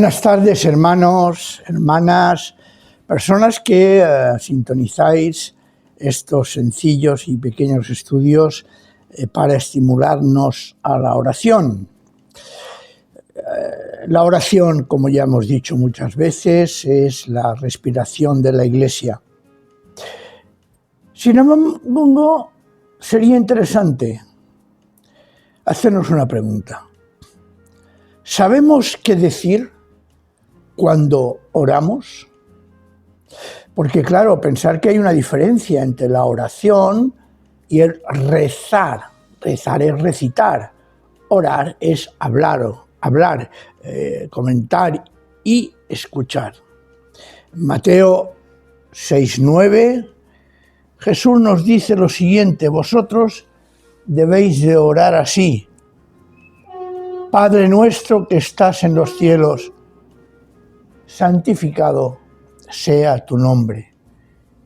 Buenas tardes, hermanos, hermanas, personas que sintonizáis estos sencillos y pequeños estudios para estimularnos a la oración. La oración, como ya hemos dicho muchas veces, es la respiración de la Iglesia. Sin embargo, sería interesante hacernos una pregunta. ¿Sabemos qué decir cuando oramos? Porque claro, pensar que hay una diferencia entre la oración y el rezar. Rezar es recitar, orar es hablar, comentar y escuchar. Mateo 6:9, Jesús nos dice lo siguiente: vosotros debéis de orar así: Padre nuestro que estás en los cielos, santificado sea tu nombre.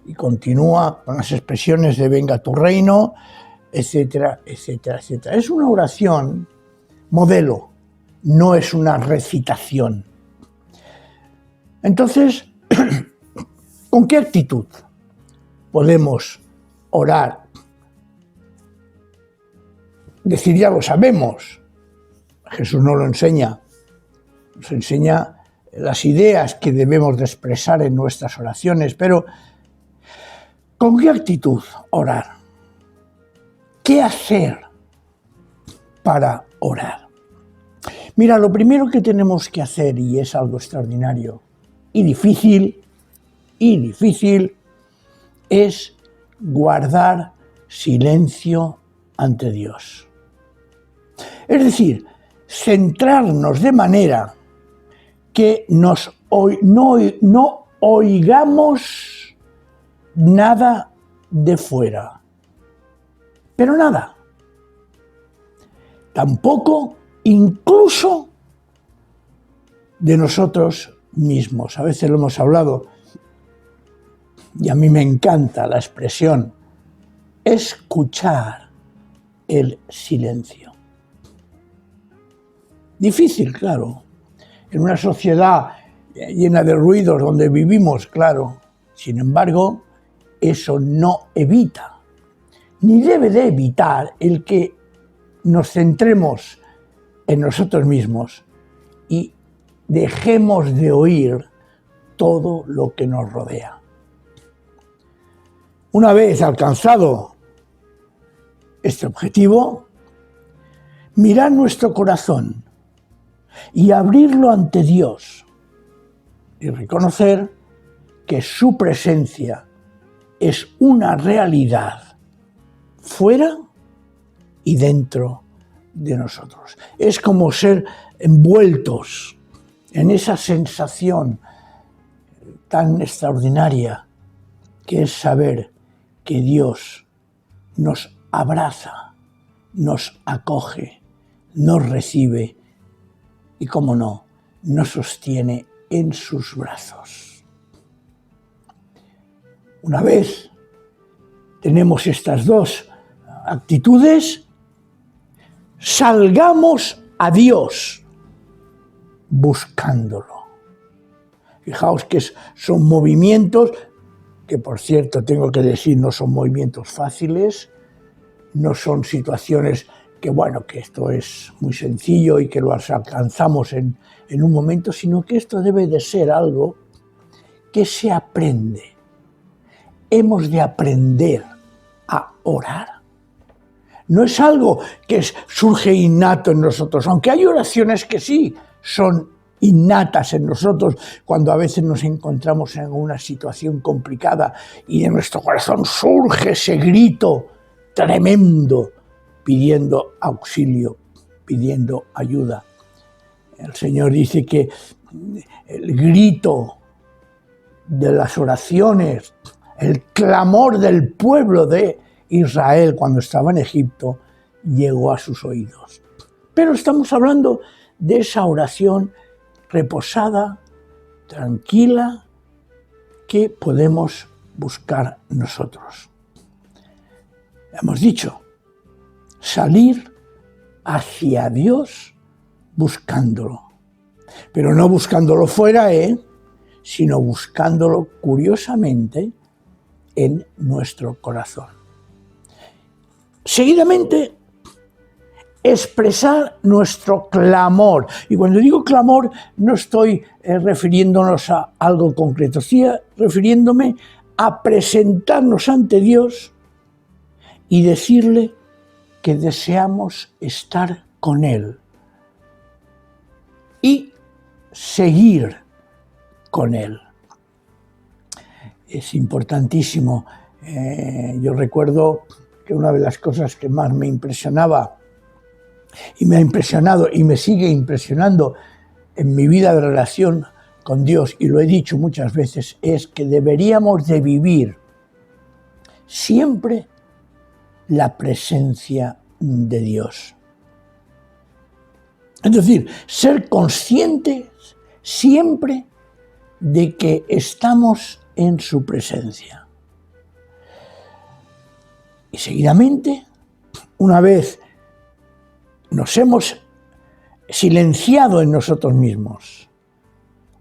Y continúa con las expresiones de venga tu reino, etcétera, etcétera, etcétera. Es una oración modelo, no es una recitación. Entonces, ¿con qué actitud podemos orar? Decir, ya lo sabemos. Jesús nos lo enseña. Nos enseña las ideas que debemos de expresar en nuestras oraciones, pero ¿con qué actitud orar? ¿Qué hacer para orar? Mira, lo primero que tenemos que hacer, y es algo extraordinario y difícil, es guardar silencio ante Dios. Es decir, centrarnos de manera que no oigamos nada de fuera, pero nada. Tampoco incluso de nosotros mismos. A veces lo hemos hablado y a mí me encanta la expresión escuchar el silencio. Difícil, claro. En una sociedad llena de ruidos donde vivimos, claro. Sin embargo, eso no evita, ni debe de evitar el que nos centremos en nosotros mismos y dejemos de oír todo lo que nos rodea. Una vez alcanzado este objetivo, mirar nuestro corazón y abrirlo ante Dios y reconocer que su presencia es una realidad fuera y dentro de nosotros. Es como ser envueltos en esa sensación tan extraordinaria que es saber que Dios nos abraza, nos acoge, nos recibe y, cómo no, nos sostiene en sus brazos. Una vez tenemos estas dos actitudes, salgamos a Dios buscándolo. Fijaos que son movimientos que, por cierto, tengo que decir, no son movimientos fáciles, no son situaciones que esto es muy sencillo y que lo alcanzamos en un momento, sino que esto debe de ser algo que se aprende. Hemos de aprender a orar. No es algo que surge innato en nosotros, aunque hay oraciones que sí son innatas en nosotros cuando a veces nos encontramos en una situación complicada y de nuestro corazón surge ese grito tremendo pidiendo auxilio, pidiendo ayuda. El Señor dice que el grito de las oraciones, el clamor del pueblo de Israel cuando estaba en Egipto llegó a sus oídos. Pero estamos hablando de esa oración reposada, tranquila, que podemos buscar nosotros. Hemos dicho, salir hacia Dios buscándolo. Pero no buscándolo fuera, sino buscándolo curiosamente en nuestro corazón. Seguidamente, expresar nuestro clamor. Y cuando digo clamor, no estoy refiriéndonos a algo concreto, estoy refiriéndome a presentarnos ante Dios y decirle que deseamos estar con Él y seguir con Él. Es importantísimo. Yo recuerdo que una de las cosas que más me impresionaba y me ha impresionado y me sigue impresionando en mi vida de relación con Dios, y lo he dicho muchas veces, es que deberíamos de vivir siempre la presencia de Dios. Es decir, ser conscientes siempre de que estamos en su presencia. Y seguidamente, una vez nos hemos silenciado en nosotros mismos,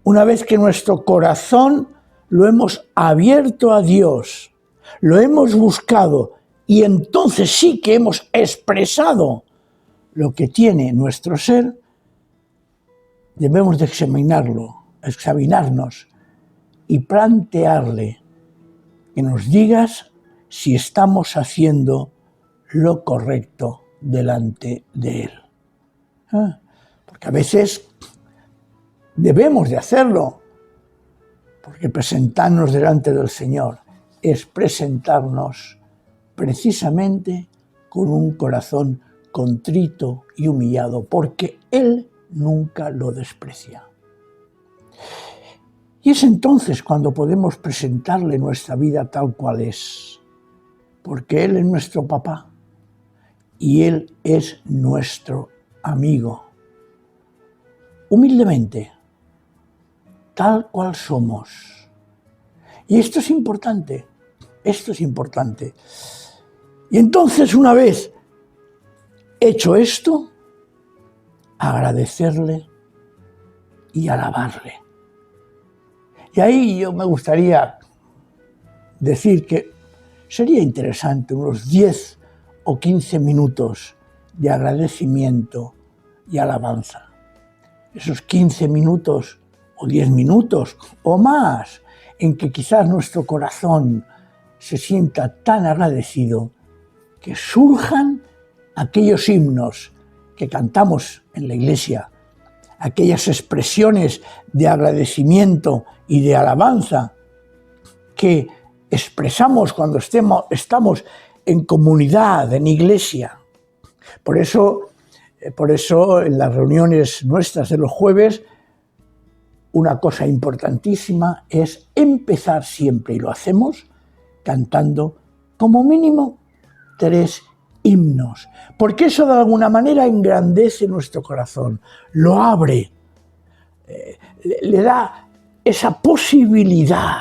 una vez que nuestro corazón lo hemos abierto a Dios, lo hemos buscado y entonces sí que hemos expresado lo que tiene nuestro ser, debemos de examinarnos y plantearle que nos digas si estamos haciendo lo correcto delante de Él. Porque a veces debemos de hacerlo, porque presentarnos delante del Señor es presentarnos precisamente con un corazón contrito y humillado, porque Él nunca lo desprecia. Y es entonces cuando podemos presentarle nuestra vida tal cual es, porque Él es nuestro papá y Él es nuestro amigo. Humildemente, tal cual somos. Y esto es importante, Y entonces, una vez hecho esto, agradecerle y alabarle. Y ahí yo me gustaría decir que sería interesante unos 10 o 15 minutos de agradecimiento y alabanza. Esos 15 minutos o 10 minutos o más en que quizás nuestro corazón se sienta tan agradecido que surjan aquellos himnos que cantamos en la iglesia, aquellas expresiones de agradecimiento y de alabanza que expresamos cuando estamos en comunidad, en iglesia. Por eso en las reuniones nuestras de los jueves, una cosa importantísima es empezar siempre, y lo hacemos, cantando como mínimo 3 himnos, porque eso de alguna manera engrandece nuestro corazón, lo abre, le da esa posibilidad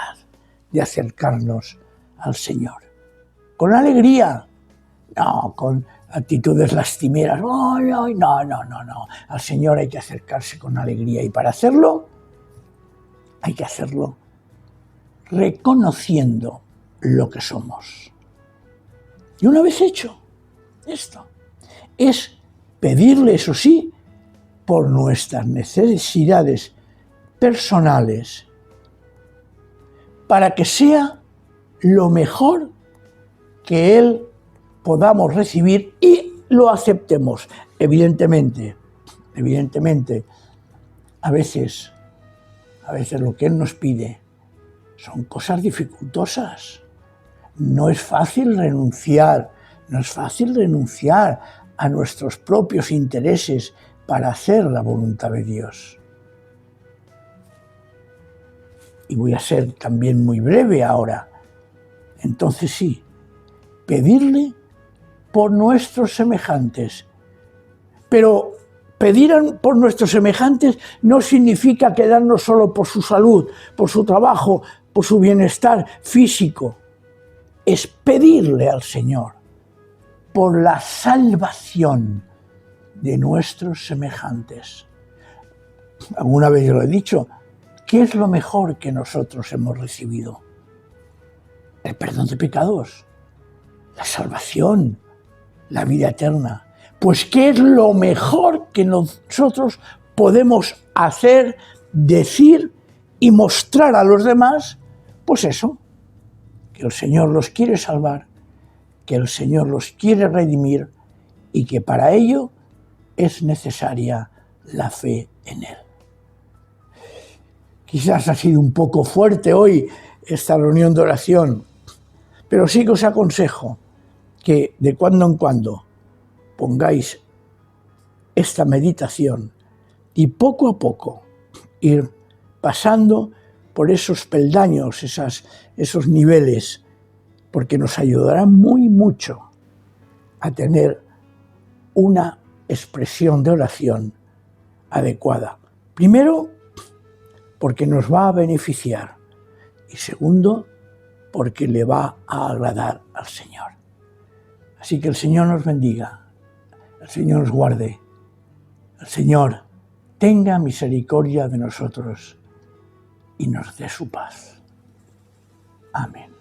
de acercarnos al Señor. Con alegría, no con actitudes lastimeras, no. Al Señor hay que acercarse con alegría, y para hacerlo hay que hacerlo reconociendo lo que somos. Y una vez hecho esto, es pedirle, eso sí, por nuestras necesidades personales, para que sea lo mejor que Él podamos recibir y lo aceptemos. Evidentemente, a veces lo que Él nos pide son cosas dificultosas. No es fácil renunciar a nuestros propios intereses para hacer la voluntad de Dios. Y voy a ser también muy breve ahora. Entonces sí, pedirle por nuestros semejantes. Pero pedir por nuestros semejantes no significa quedarnos solo por su salud, por su trabajo, por su bienestar físico. Es pedirle al Señor por la salvación de nuestros semejantes. alguna vez yo lo he dicho, ¿qué es lo mejor que nosotros hemos recibido? El perdón de pecados, la salvación, la vida eterna. Pues ¿qué es lo mejor que nosotros podemos hacer, decir y mostrar a los demás? Pues eso, que el Señor los quiere salvar, que el Señor los quiere redimir y que para ello es necesaria la fe en Él. Quizás ha sido un poco fuerte hoy esta reunión de oración, pero sí que os aconsejo que de cuando en cuando pongáis esta meditación y poco a poco ir pasando por esos peldaños, esos niveles, porque nos ayudará mucho a tener una expresión de oración adecuada. Primero, porque nos va a beneficiar y segundo, porque le va a agradar al Señor. Así que el Señor nos bendiga, el Señor nos guarde, el Señor tenga misericordia de nosotros y nos dé su paz. Amén.